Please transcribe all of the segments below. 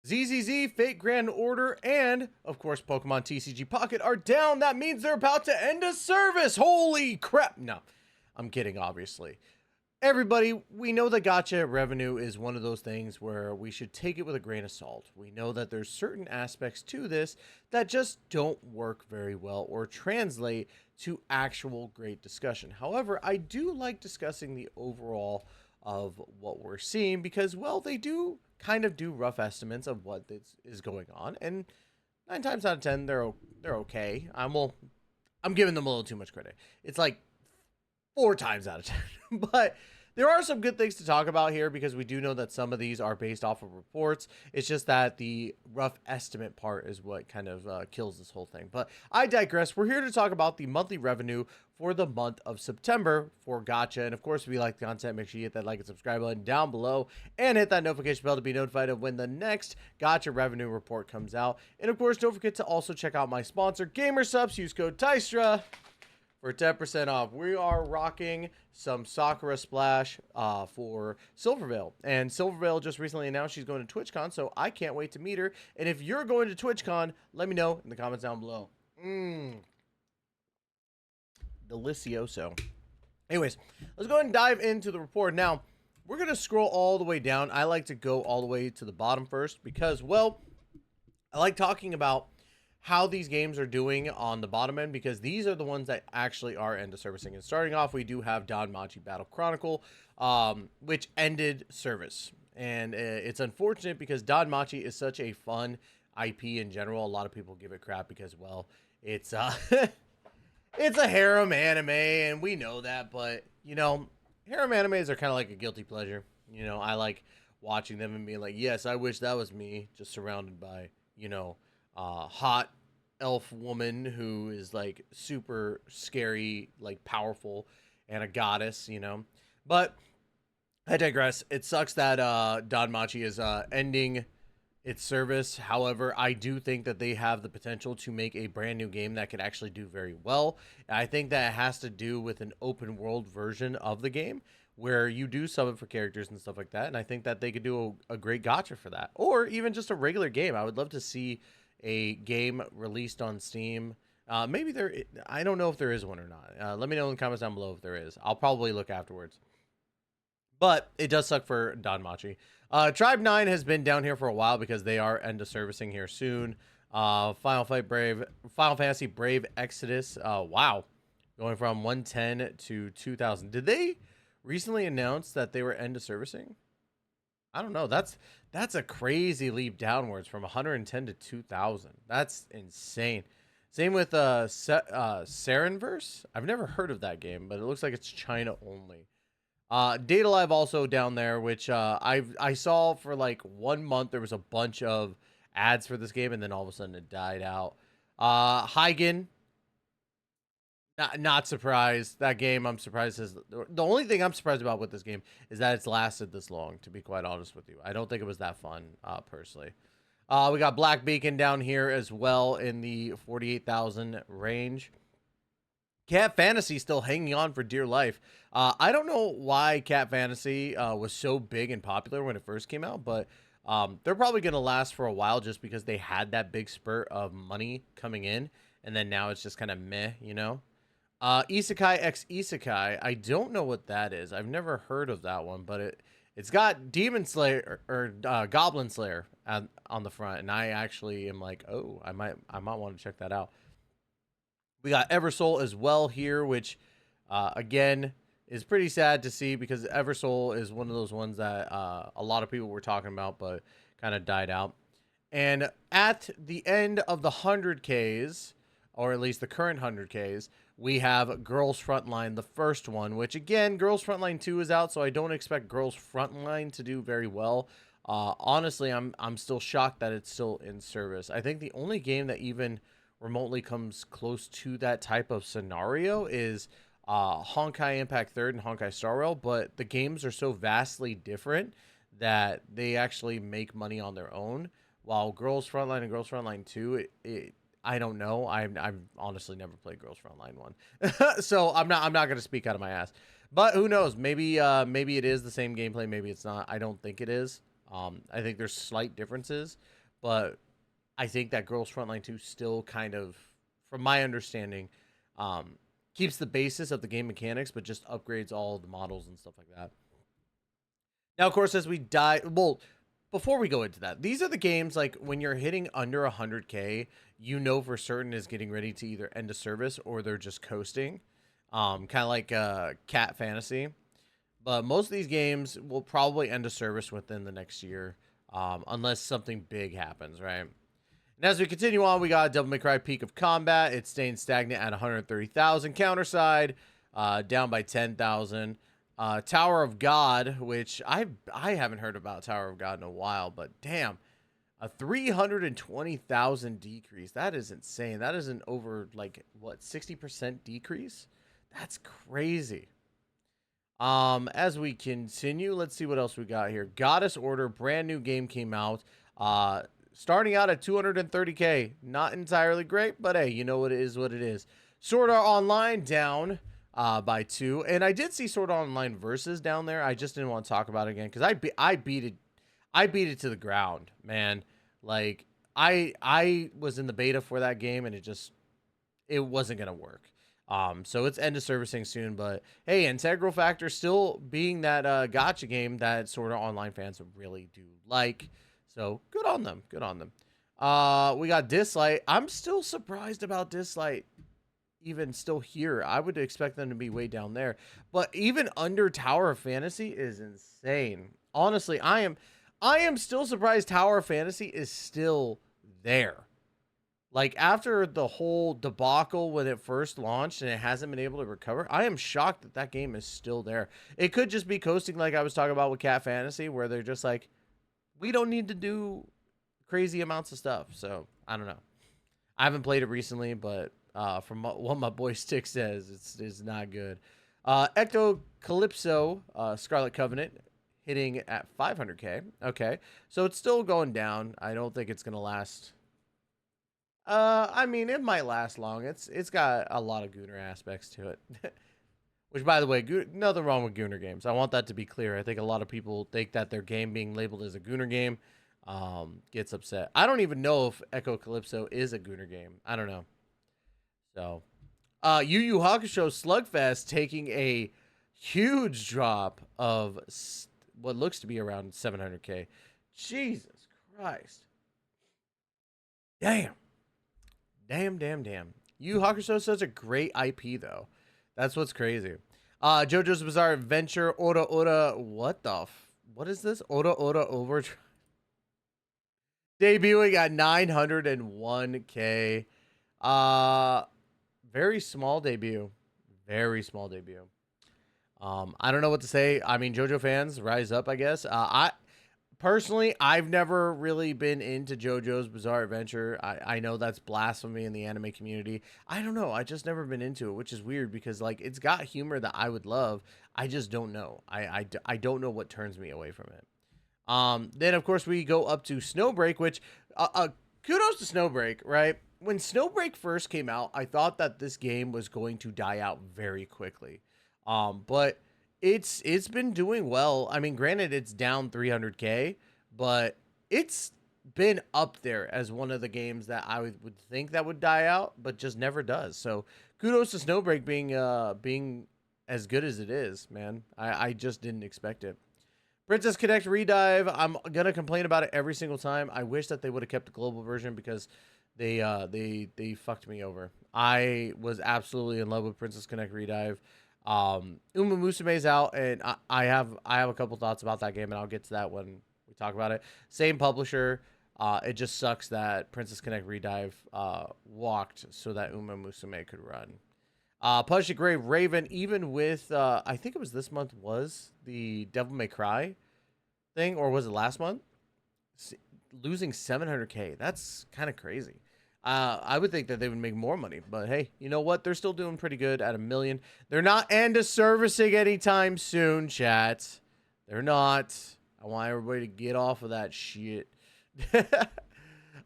ZZZ, Fate Grand Order, and, of course, Pokemon TCG Pocket are down. That means they're about to end a service. Holy crap. No, I'm kidding, obviously. Everybody, we know that gacha revenue is one of those things where we should take it with a grain of salt. We know that there's certain aspects to this that just don't work very well or translate to actual great discussion. However, I do like discussing the overall of what we're seeing because, well, they do kind of do rough estimates of what is going on, and 9 times out of 10 they're okay. I'm giving them a little too much credit. It's like 4 times out of 10. But there are some good things to talk about here because we do know that some of these are based off of reports. It's just that the rough estimate part is what kind of kills this whole thing. But I digress. We're here to talk about the monthly revenue for the month of September for Gacha. And of course, if you like the content, make sure you hit that like and subscribe button down below and hit that notification bell to be notified of when the next Gacha revenue report comes out. And of course, don't forget to also check out my sponsor, GamerSupps. Use code TYSTRA for 10% off. We are rocking some Sakura Splash for Silvervale. And Silvervale just recently announced she's going to TwitchCon, so I can't wait to meet her. And if you're going to TwitchCon, let me know in the comments down below. Delicioso. Anyways, let's go ahead and dive into the report. Now, we're going to scroll all the way down. I like to go all the way to the bottom first because, well, I like talking about how these games are doing on the bottom end because these are the ones that actually are end of servicing. And starting off, we do have Danmachi Battle Chronicle, which ended service. And it's unfortunate because Danmachi is such a fun IP in general. A lot of people give it crap because, well, it's it's a harem anime, and we know that. But, you know, harem animes are kind of like a guilty pleasure. You know, I like watching them and being like, yes, I wish that was me, just surrounded by, you know, hot elf woman who is like super scary, like powerful, and a goddess, you know. But I digress. It sucks that Danmachi is ending its service. However, I do think that they have the potential to make a brand new game that could actually do very well. I think that it has to do with an open world version of the game where you do summon for characters and stuff like that. And I think that they could do a great gacha for that, or even just a regular game. I would love to see a game released on Steam. Maybe there, I don't know if there is one or not. Let me know in the comments down below if there is. I'll probably look afterwards. But it does suck for Danmachi. Tribe 9 has been down here for a while because they are end of servicing here soon. Final Fantasy Brave Exodus. Wow. Going from 110 to 2000. Did they recently announce that they were end of servicing? I don't know. That's a crazy leap downwards from 110 to 2000. That's insane. Same with Serenverse. I've never heard of that game, but it looks like it's China only. Data Live also down there, which I saw for like 1 month. There was a bunch of ads for this game, and then all of a sudden it died out. Hygen. Not surprised. That game, I'm surprised. The only thing I'm surprised about with this game is that it's lasted this long, to be quite honest with you. I don't think it was that fun, personally. We got Black Beacon down here as well in the 48,000 range. Cat Fantasy still hanging on for dear life. I don't know why Cat Fantasy was so big and popular when it first came out, but they're probably going to last for a while just because they had that big spurt of money coming in, and then now it's just kind of meh, you know? Isekai X Isekai. I don't know what that is. I've never heard of that one, but it's got Demon Slayer or Goblin Slayer on the front, and I actually am like, oh, I might want to check that out. We got Eversoul as well here, which again is pretty sad to see because Eversoul is one of those ones that a lot of people were talking about, but kind of died out. And at the end of the 100Ks, or at least the current 100Ks, we have Girls Frontline, the first one, which again, Girls Frontline 2 is out, so I don't expect Girls Frontline to do very well. Honestly, I'm still shocked that it's still in service. I think the only game that even remotely comes close to that type of scenario is Honkai Impact 3rd and Honkai Star Rail, but the games are so vastly different that they actually make money on their own, while Girls Frontline and Girls Frontline 2, I don't know. I've honestly never played Girls Frontline 1. So I'm not going to speak out of my ass. But who knows? Maybe it is the same gameplay, maybe it's not. I don't think it is. I think there's slight differences, but I think that Girls Frontline 2 still kind of, from my understanding, keeps the basis of the game mechanics, but just upgrades all the models and stuff like that. Now, of course, as we well, before we go into that, these are the games like when you're hitting under 100K, you know for certain is getting ready to either end a service or they're just coasting, kind of like Cat Fantasy. But most of these games will probably end a service within the next year, unless something big happens, right? And as we continue on, we got Devil May Cry Peak of Combat. It's staying stagnant at 130,000. Counterside, down by 10,000. Tower of God, which I haven't heard about Tower of God in a while, but damn, a 320,000 decrease. That is insane. That is an over, like, what, 60% decrease? That's crazy. As we continue, let's see what else we got here. Goddess Order, brand new game came out. Starting out at 230K. Not entirely great, but hey, you know what it is, what it is. Sword Art Online down by 2. And I did see Sword Art Online Versus down there. I just didn't want to talk about it again because I beat it to the ground, man. Like I was in the beta for that game and it wasn't gonna work. So it's end of servicing soon, but hey, Integral Factor still being that gacha game that Sword Art Online fans really do like. So good on them. Good on them. We got Dislight. I'm still surprised about Dislight even still here. I would expect them to be way down there. But even under Tower of Fantasy is insane. Honestly, I am still surprised Tower of Fantasy is still there. Like, after the whole debacle when it first launched and it hasn't been able to recover, I am shocked that that game is still there. It could just be coasting like I was talking about with Cat Fantasy, where they're just like, we don't need to do crazy amounts of stuff. So, I don't know. I haven't played it recently, but from what my boy Stick says, it's not good. Ecto Calypso, Scarlet Covenant, hitting at 500K. Okay, so it's still going down. I don't think it's going to last... I mean, it might last long. It's got a lot of Gooner aspects to it. Which, by the way, nothing wrong with Gooner games. I want that to be clear. I think a lot of people think that their game being labeled as a Gooner game gets upset. I don't even know if Echo Calypso is a Gooner game. I don't know. So, Yu Yu Hakusho Slugfest taking a huge drop of what looks to be around 700K. Jesus Christ. Damn. Damn. Yu Yu Hakusho is such a great IP, though. That's what's crazy. JoJo's Bizarre Adventure, Ora, what is this? Ora Overdrive. Debuting at 901K. Very small debut. Very small debut. I don't know what to say. I mean, JoJo fans, rise up, I guess. Personally, I've never really been into JoJo's Bizarre Adventure. I know that's blasphemy in the anime community. I don't know. I just never been into it, which is weird because, like, it's got humor that I would love. I just don't know. I don't know what turns me away from it. Then, of course, we go up to Snowbreak, which, kudos to Snowbreak, right? When Snowbreak first came out, I thought that this game was going to die out very quickly. But it's been doing well. I mean, granted, it's down 300K, but it's been up there as one of the games that I would think that would die out, but just never does. So kudos to Snowbreak being as good as it is, man. I just didn't expect it. Princess Connect Redive. I'm gonna complain about it every single time. I wish that they would have kept the global version because they fucked me over. I was absolutely in love with Princess Connect Redive. Uma Musume's out, and I have a couple thoughts about that game, and I'll get to that when we talk about it. Same publisher. It just sucks that Princess Connect Redive walked so that Uma Musume could run. Punch the Grave Raven, even with I think it was this month was the Devil May Cry thing, or was it last month? Losing 700K. That's kind of crazy. I would think that they would make more money, but hey, you know what? They're still doing pretty good at $1 million. They're not end of servicing anytime soon, chat. They're not. I want everybody to get off of that shit.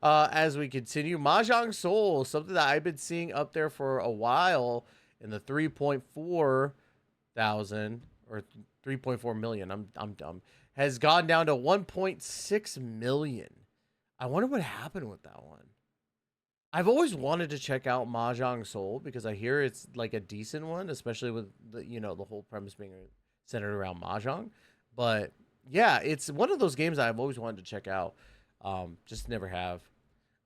As we continue, Mahjong Soul, something that I've been seeing up there for a while in the 3.4 thousand or 3.4 million. I'm dumb. has gone down to 1.6 million. I wonder what happened with that one. I've always wanted to check out Mahjong Soul because I hear it's like a decent one, especially with the the whole premise being centered around Mahjong. But yeah, it's one of those games I've always wanted to check out. Just never have.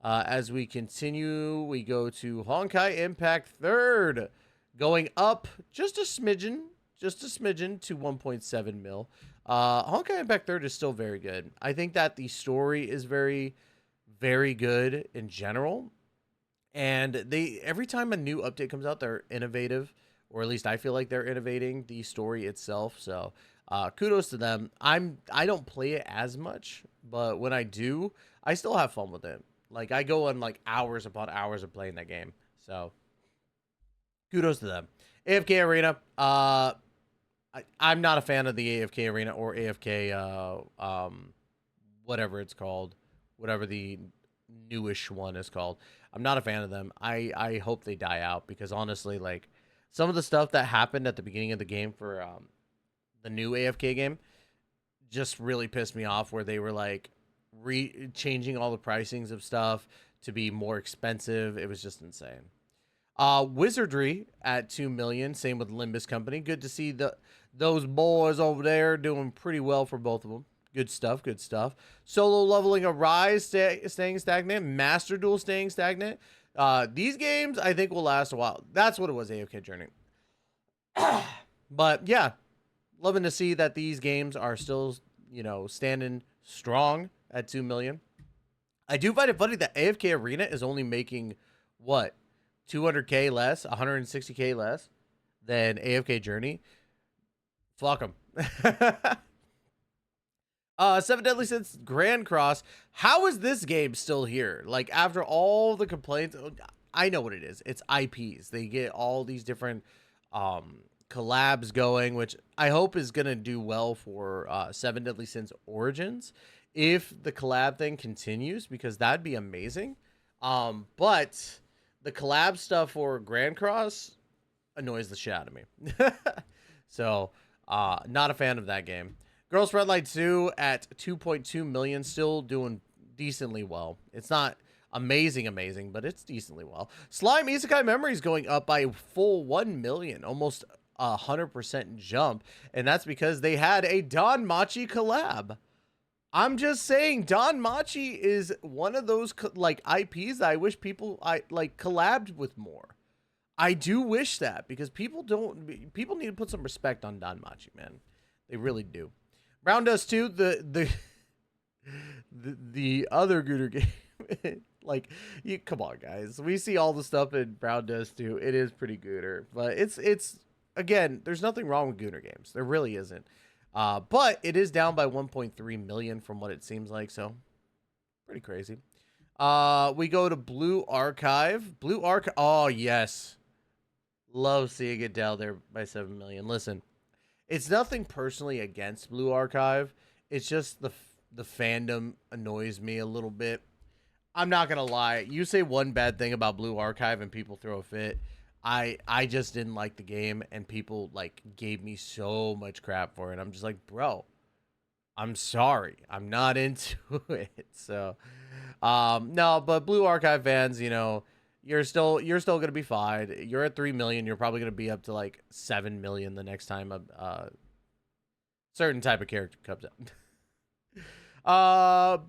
As we continue, we go to Honkai Impact third, going up just a smidgen to 1.7 mil. Honkai Impact third is still very good. I think that the story is very, very good in general. And they every time a new update comes out, they're innovative, or at least I feel like they're innovating the story itself. So kudos to them. I don't play it as much, but when I do, I still have fun with it. Like I go on like hours upon hours of playing that game. So kudos to them. AFK Arena. I'm not a fan of the AFK Arena or AFK whatever it's called, whatever the newish one is called. I'm not a fan of them. I hope they die out because honestly, like some of the stuff that happened at the beginning of the game for the new AFK game just really pissed me off. Where they were like changing all the pricings of stuff to be more expensive. It was just insane. Wizardry at 2 million. Same with Limbus Company. Good to see those boys over there doing pretty well for both of them. Good stuff, good stuff. Solo Leveling Arise staying stagnant. Master Duel staying stagnant. These games, I think, will last a while. That's what it was, AFK Journey. But, yeah, loving to see that these games are still, standing strong at 2 million. I do find it funny that AFK Arena is only making, what, 200K less, 160K less than AFK Journey? Fuck them. Seven Deadly Sins Grand Cross. How is this game still here? Like, after all the complaints, I know what it is. It's IPs. They get all these different collabs going, which I hope is going to do well for Seven Deadly Sins Origins if the collab thing continues, because that'd be amazing. But the collab stuff for Grand Cross annoys the shit out of me. So, not a fan of that game. Girls Red Light 2 at 2.2 million, still doing decently well. It's not amazing, but it's decently well. Slime Isekai Memories going up by a full 1 million, almost 100% jump, and that's because they had a Don Machi collab. I'm just saying, Don Machi is one of those like IPs that I wish people collabed with more. I do wish that, because people need to put some respect on Don Machi, man. They really do. Brown Dust 2, the other Gooner game. Like, come on, guys. We see all the stuff in Brown Dust 2. It is pretty Gooner, but it's again, there's nothing wrong with Gooner games. There really isn't. But it is down by 1.3 million from what it seems like, so pretty crazy. We go to Blue Archive. Blue Archive. Oh, yes. Love seeing it down there by 7 million. Listen, it's nothing personally against Blue Archive. It's just the fandom annoys me a little bit. I'm not going to lie. You say one bad thing about Blue Archive and people throw a fit. I just didn't like the game, and people like gave me so much crap for it. I'm just like, bro, I'm sorry. I'm not into it. So, no, but Blue Archive fans, you're still going to be fine. You're at 3 million. You're probably going to be up to like 7 million the next time a certain type of character comes out.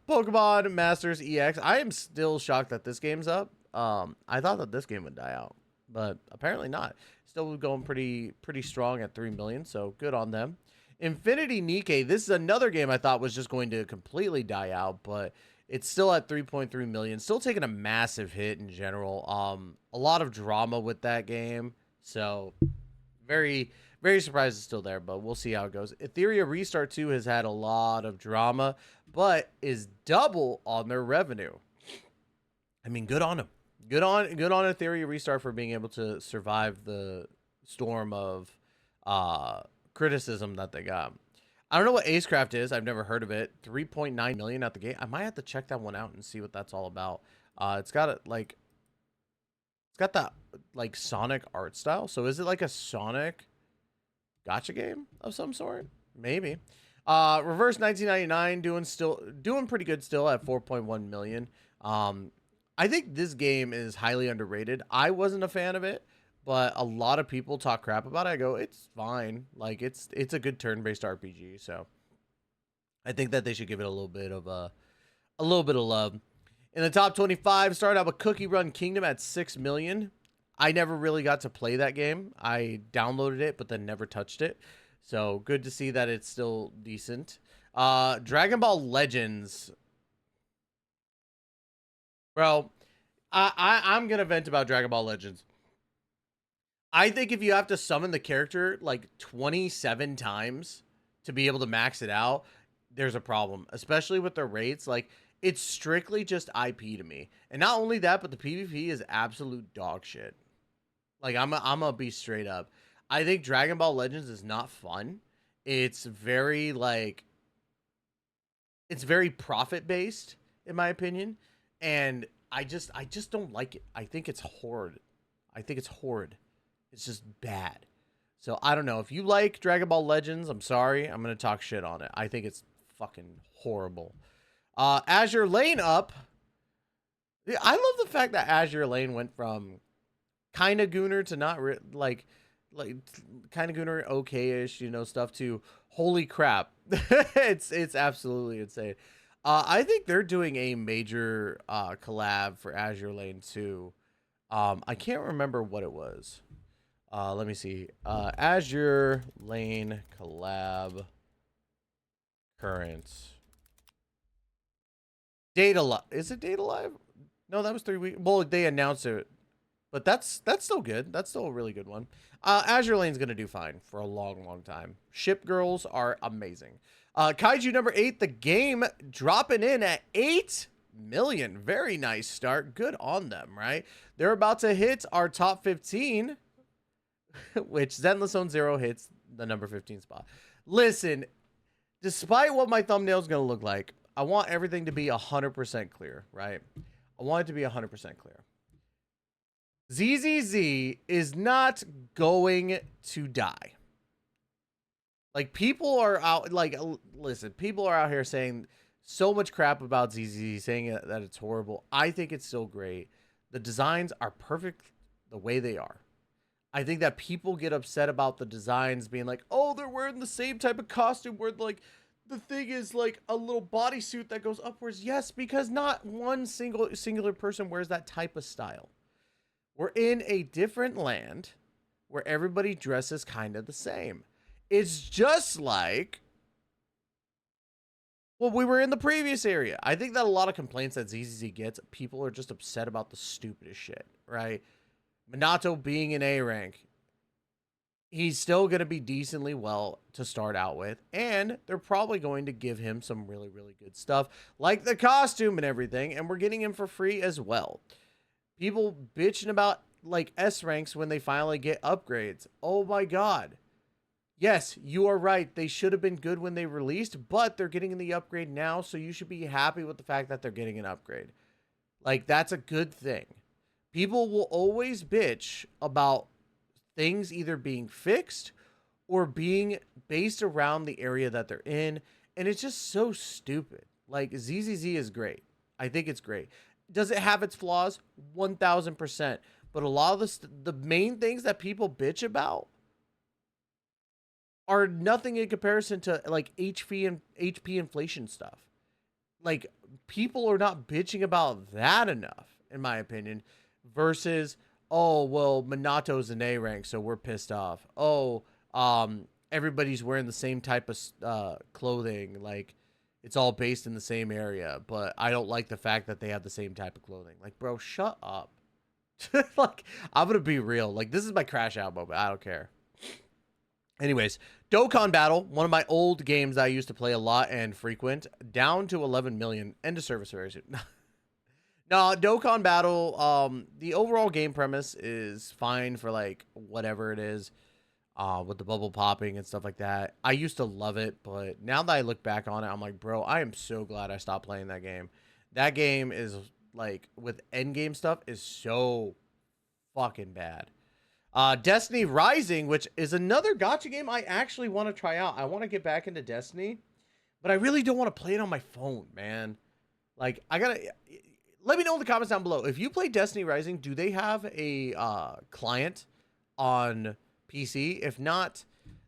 Pokemon Masters EX. I am still shocked that this game's up. I thought that this game would die out, but apparently not. Still going pretty strong at 3 million, so good on them. Infinity Nikkei. This is another game I thought was just going to completely die out, but it's still at 3.3 million. Still taking a massive hit in general. A lot of drama with that game, so very, very surprised it's still there, but we'll see how it goes. Etheria Restart 2 has had a lot of drama, but is double on their revenue. I mean, good on them. Good on Etheria Restart for being able to survive the storm of criticism that they got. I don't know what Acecraft is. I've never heard of it. 3.9 million at the gate. I might have to check that one out and see what that's all about. It's got that like Sonic art style. So is it like a Sonic Gacha game of some sort? Maybe. Reverse 1999 doing pretty good still at 4.1 million. I think this game is highly underrated. I wasn't a fan of it, but a lot of people talk crap about it. I go, it's fine. Like it's a good turn-based RPG, so I think that they should give it a little bit of love. In the top 25, started out with Cookie Run Kingdom at 6 million. I never really got to play that game. I downloaded it, but then never touched it. So good to see that it's still decent. Dragon Ball Legends. Bro, I'm going to vent about Dragon Ball Legends. I think if you have to summon the character like 27 times to be able to max it out, there's a problem, especially with the rates. Like, it's strictly just IP to me. And not only that, but the PvP is absolute dog shit. Like, I'm gonna be straight up. I think Dragon Ball Legends is not fun. It's very, like, it's very profit-based, in my opinion. And I just don't like it. I think it's horrid. It's just bad. So, I don't know. If you like Dragon Ball Legends, I'm sorry. I'm gonna talk shit on it. I think it's fucking horrible. Azure Lane up. I love the fact that Azure Lane went from kind of Gooner to not like kind of Gooner okay-ish, you know, stuff to holy crap. it's absolutely insane. I think they're doing a major collab for Azure Lane 2. I can't remember what it was. Let me see. Azure Lane collab current. Data Live. Is it Data Live? No, that was 3 weeks. Well, they announced it, but that's still good. That's still a really good one. Azure Lane's gonna do fine for a long time. Ship Girls are amazing. Kaiju number 8, the game dropping in at 8 million. Very nice start. Good on them, right? They're about to hit our top 15, which Zenless Zone Zero hits the number 15 spot. Listen, despite what my thumbnail's gonna look like, I want everything to be 100% clear, right? I want it to be 100% clear. ZZZ is not going to die. Like, people are out, like, listen, people are out here saying so much crap about ZZZ, saying that it's horrible. I think it's still great. The designs are perfect the way they are. I think that people get upset about the designs being like, oh, they're wearing the same type of costume where, like, the thing is like a little bodysuit that goes upwards. Yes, because not one singular person wears that type of style. We're in a different land where everybody dresses kind of the same. It's just like, well, we were in the previous area. I think that a lot of complaints that ZZZ gets, people are just upset about the stupidest shit, right? Minato being in A rank, he's still going to be decently well to start out with, and they're probably going to give him some really good stuff, like the costume and everything, and we're getting him for free as well. People bitching about, like, S ranks when they finally get upgrades. Oh my god. Yes, you are right. They should have been good when they released, but they're getting the upgrade now, so you should be happy with the fact that they're getting an upgrade. Like, that's a good thing. People will always bitch about things either being fixed or being based around the area that they're in, and it's just so stupid. Like, ZZZ is great. I think it's great. Does it have its flaws? 1000%. But a lot of the main things that people bitch about are nothing in comparison to, like, HP inflation stuff. Like, people are not bitching about that enough, in my opinion, versus, oh, well, Minato's an A rank, so we're pissed off. Oh, everybody's wearing the same type of clothing. Like, it's all based in the same area, but I don't like the fact that they have the same type of clothing. Like, bro, shut up. Like, I'm gonna be real. Like, this is my crash out moment. I don't care. Anyways, Dokkan Battle, one of my old games that I used to play a lot and frequent, down to 11 million. End of service very soon. No, Dokkan Battle, the overall game premise is fine for, like, whatever it is, with the bubble popping and stuff like that. I used to love it, but now that I look back on it, I'm like, bro, I am so glad I stopped playing that game. That game is, like, with endgame stuff, is so fucking bad. Destiny Rising, which is another gacha game I actually want to try out. I want to get back into Destiny. but I really don't want to play it on my phone, man. Like, I gotta... Let me know in the comments down below. If you play Destiny Rising, do they have a client on PC? If not,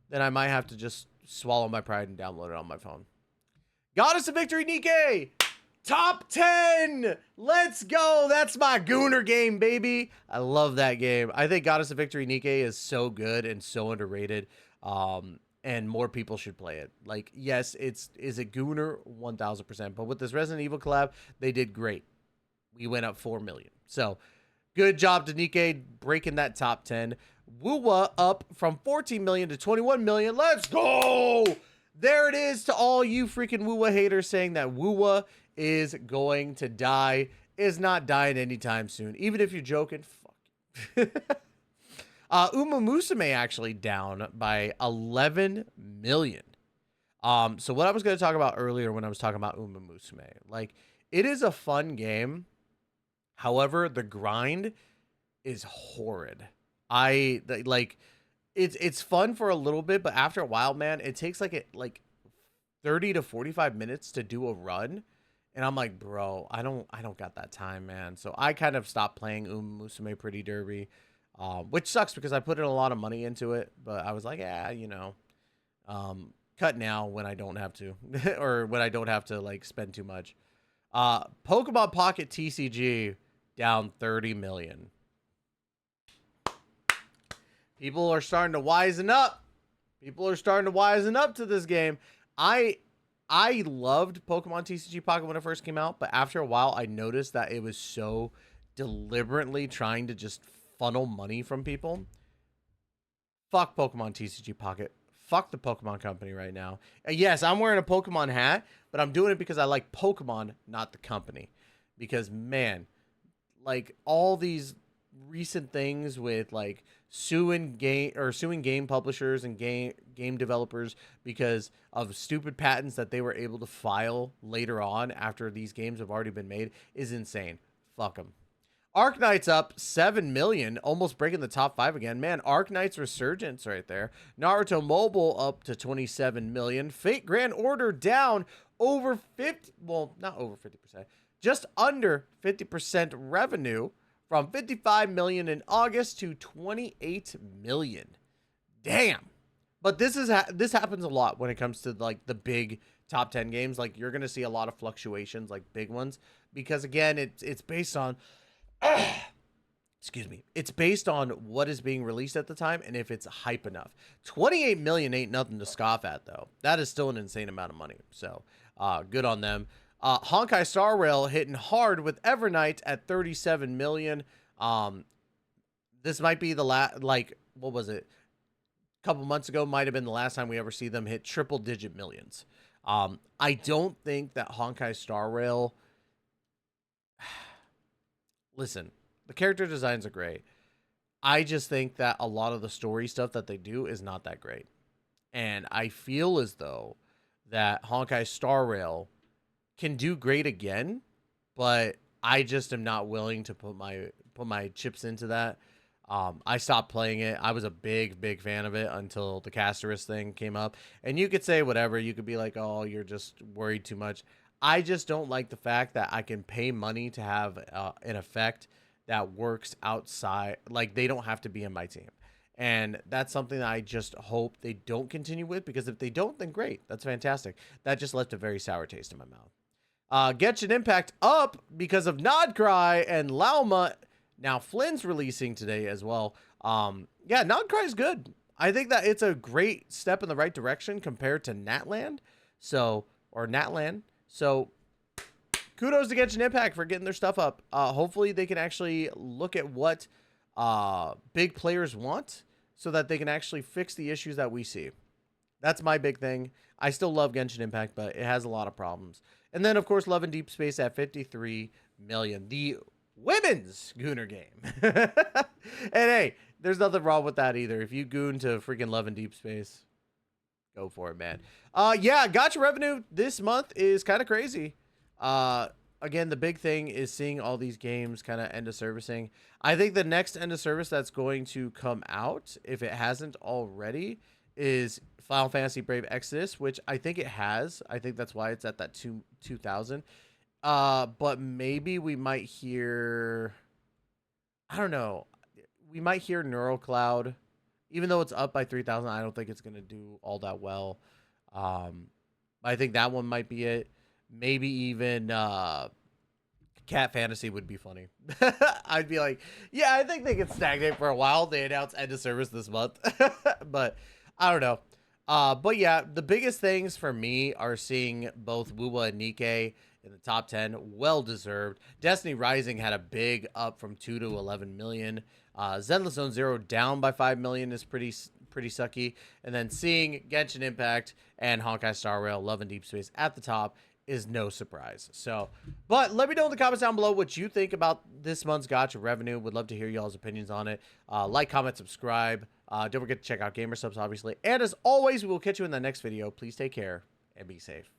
then I might have to just swallow my pride and download it on my phone. Goddess of Victory, Nikkei! Top 10! Let's go! That's my Gooner game, baby! I love that game. I think Goddess of Victory, Nikkei is so good and so underrated. And more people should play it. Like, yes, is it Gooner? 1000%. But with this Resident Evil collab, they did great. We went up 4 million. So, good job to Nikkei breaking that top 10. Wuwa up from 14 million to 21 million. Let's go! There it is to all you freaking Wuwa haters saying that Wuwa is going to die. Is not dying anytime soon. Even if you're joking, fuck. Uma Musume actually down by 11 million. So what I was going to talk about earlier when I was talking about Uma Musume, like, it is a fun game. However, the grind is horrid. It's fun for a little bit, but after a while, man, it takes like 30 to 45 minutes to do a run. And I'm like, bro, I don't got that time, man. So I kind of stopped playing Musume Pretty Derby, which sucks because I put in a lot of money into it. But I was like, yeah, you know, cut now when I don't have to, or when I don't have to like spend too much. Pokemon Pocket TCG down 30 million. People are starting to wisen up. People are starting to wisen up to this game. I loved Pokemon TCG Pocket when it first came out, but after a while, I noticed that it was so deliberately trying to just funnel money from people. Fuck Pokemon TCG Pocket. Fuck the Pokemon company right now. Yes, I'm wearing a Pokemon hat, but I'm doing it because I like Pokemon, not the company. Because, man, like, all these recent things with, like, suing game publishers and game developers because of stupid patents that they were able to file later on after these games have already been made is insane. Fuck them. Arknight's up 7 million, almost breaking the top 5 again. Man, Arknight's resurgence right there. Naruto Mobile up to 27 million. Fate Grand Order down over 50, well, not over 50%, just under 50% revenue from 55 million in August to 28 million. Damn. But this happens a lot when it comes to like the big top 10 games. Like, you're going to see a lot of fluctuations, like big ones, because again, it's based on excuse me, it's based on what is being released at the time and if it's hype enough. 28 million ain't nothing to scoff at, though. That is still an insane amount of money. So good on them. Honkai Star Rail hitting hard with Evernight at 37 million. This might be the last, like, what was it? A couple months ago might have been the last time we ever see them hit triple digit millions. I don't think that Honkai Star Rail, listen, the character designs are great. I just think that a lot of the story stuff that they do is not that great. And I feel as though that Honkai Star Rail can do great again, but I just am not willing to put my chips into that. I stopped playing it. I was a big fan of it until the Casterus thing came up. And you could say whatever. You could be like, oh, you're just worried too much. I just don't like the fact that I can pay money to have an effect that works outside. Like, they don't have to be in my team. And that's something that I just hope they don't continue with, because if they don't, then great. That's fantastic. That just left a very sour taste in my mouth. Genshin Impact up because of Nodcry and Lauma. Now Flynn's releasing today as well. Yeah, Nodcry is good. I think that it's a great step in the right direction compared to Natland. Or Natlan. So kudos to Genshin Impact for getting their stuff up. Hopefully they can actually look at what big players want so that they can actually fix the issues that we see. That's my big thing. I still love Genshin Impact, but it has a lot of problems. And then, of course, Love and Deep Space at 53 million. The women's Gooner game. And hey, there's nothing wrong with that either. If you goon to freaking Love and Deep Space, go for it, man. Yeah, Gacha revenue this month is kind of crazy. Again, the big thing is seeing all these games kind of end of servicing. I think the next end of service that's going to come out, if it hasn't already, is Final Fantasy Brave Exodus, which I think it has. I think that's why it's at that 2,000. But maybe we might hear, I don't know. We might hear NeuroCloud. Even though it's up by 3,000, I don't think it's going to do all that well. I think that one might be it. Maybe even Cat Fantasy would be funny. I'd be like, yeah, I think they could stagnate for a while. They announced end of service this month. But I don't know. But yeah, the biggest things for me are seeing both Wuwa and Nikke in the top 10. Well deserved. Destiny Rising had a big up from 2 to 11 million. Zenless Zone Zero down by 5 million is pretty sucky. And then seeing Genshin Impact and Honkai Star Rail, Love and Deep Space at the top is no surprise. So, but let me know in the comments down below what you think about this month's Gacha revenue. Would love to hear y'all's opinions on it. Like, comment, subscribe. Don't forget to check out Gamer Subs, obviously. And as always, we will catch you in the next video. Please take care and be safe.